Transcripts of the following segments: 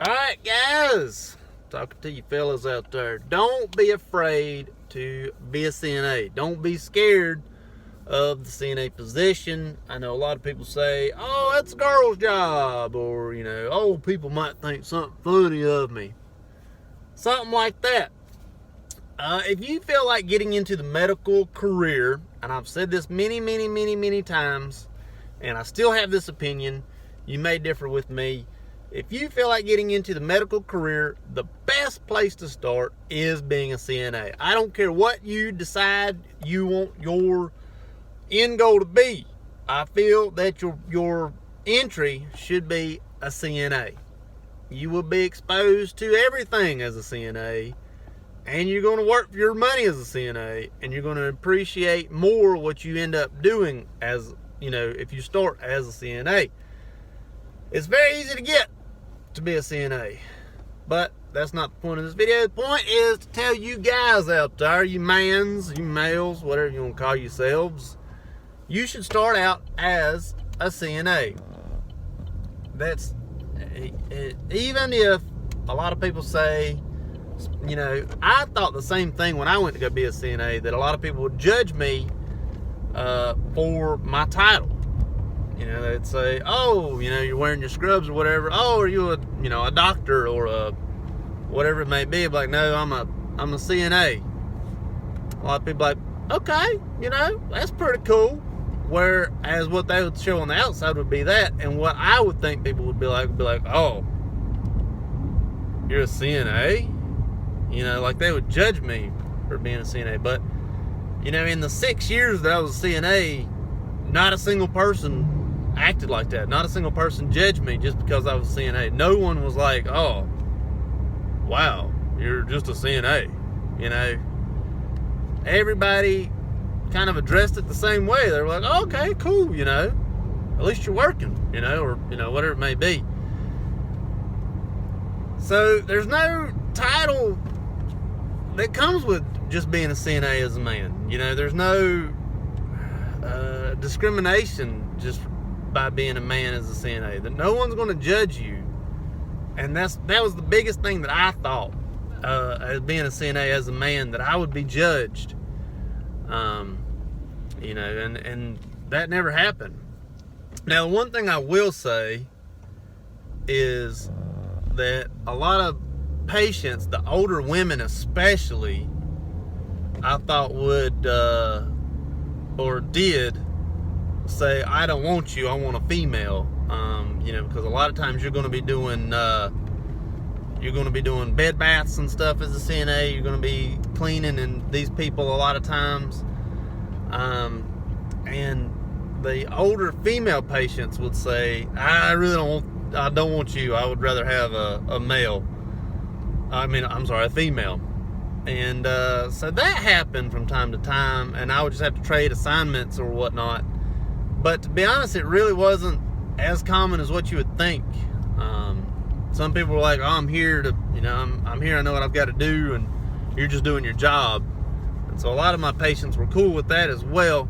Alright guys, talking to you fellas out there, don't be afraid to be a CNA. Don't be scared of the CNA position. I know a lot of people say, oh, that's a girl's job, or oh, people might think something funny of me, something like that. If you feel like getting into the medical career, and I've said this many times, and I still have this opinion, you may differ with me. If you feel like getting into the medical career, the best place to start is being a CNA. I don't care what you decide you want your end goal to be. I feel that your entry should be a CNA. You will be exposed to everything as a CNA, and you're going to work for your money as a CNA, and you're going to appreciate more what you end up doing as, if you start as a CNA. It's very easy to get to be a CNA, but that's not the point of this video. The point is to tell you guys out there, you mans, you males, whatever you want to call yourselves, you should start out as a CNA. That's even if a lot of people say, I thought the same thing when I went to go be a CNA, that a lot of people would judge me for my title. They'd say, oh, you're wearing your scrubs or whatever. Oh, are you a doctor or a whatever it may be? Like, no, I'm a CNA. A lot of people like, okay, that's pretty cool. Whereas what they would show on the outside would be that, and what I would think people would be like, oh, you're a CNA? Like they would judge me for being a CNA. But, in the 6 years that I was a CNA, not a single person acted like that. Not a single person judged me just because I was a CNA. No one was like, oh, wow, you're just a CNA. Everybody kind of addressed it the same way. They were like, oh, okay, cool, at least you're working, or whatever it may be. So there's no title that comes with just being a CNA as a man. There's no discrimination just by being a man as a CNA. That no one's going to judge you, and that was the biggest thing that I thought as being a CNA as a man, that I would be judged. And that never happened. Now, one thing I will say is that a lot of patients, the older women especially, I thought would or did say, I don't want you, I want a female. Because a lot of times you're going to be doing bed baths and stuff as a CNA. You're going to be cleaning and these people a lot of times. And the older female patients would say, I don't want you. I would rather have a male. A female. And so that happened from time to time, and I would just have to trade assignments or whatnot. But to be honest, it really wasn't as common as what you would think. Some people were like, oh, I'm here to, I'm here, I know what I've got to do, and you're just doing your job. And so a lot of my patients were cool with that as well.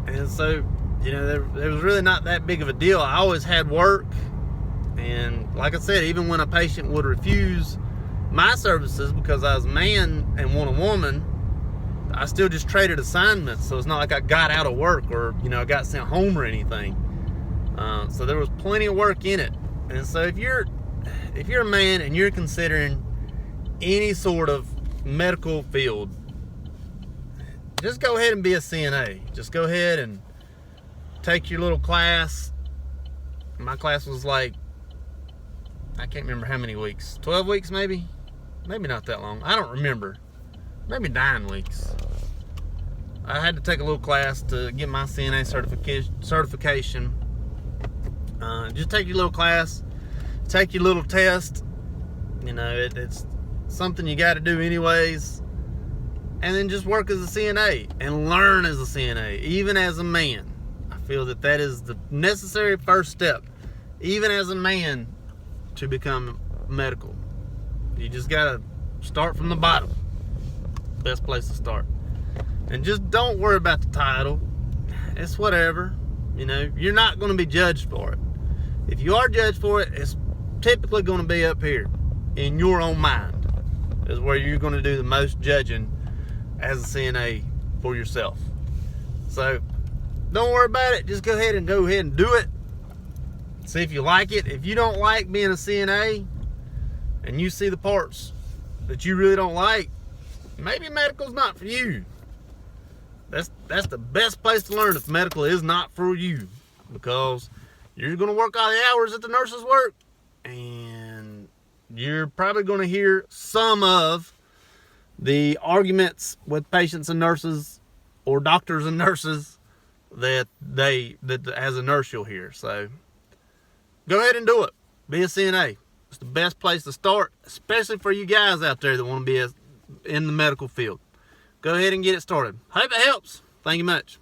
And so, there was really not that big of a deal. I always had work. And like I said, even when a patient would refuse my services because I was a man and want a woman, I still just traded assignments. So it's not like I got out of work or, I got sent home or anything. So there was plenty of work in it. And so if you're a man and you're considering any sort of medical field, just go ahead and be a CNA. Just go ahead and take your little class. My class was like, I can't remember how many weeks. 12 weeks maybe? Maybe not that long. I don't remember. Maybe 9 weeks. I had to take a little class to get my CNA certification. Just take your little class. Take your little test. It's something you got to do anyways. And then just work as a CNA and learn as a CNA, even as a man. I feel that is the necessary first step, even as a man, to become medical. You just gotta start from the bottom. Best place to start. And just don't worry about the title. It's whatever. You're not going to be judged for it. If you are judged for it, it's typically going to be up here in your own mind, is where you're going to do the most judging as a CNA for yourself. So don't worry about it. Just go ahead and do it. See if you like it. If you don't like being a CNA and you see the parts that you really don't like, maybe medical's not for you. That's the best place to learn if medical is not for you, because you're going to work all the hours that the nurses work, and you're probably going to hear some of the arguments with patients and nurses, or doctors and nurses, that as a nurse you'll hear. So go ahead and do it. Be a CNA. It's the best place to start, especially for you guys out there that want to be in the medical field. Go ahead and get it started. Hope it helps. Thank you much.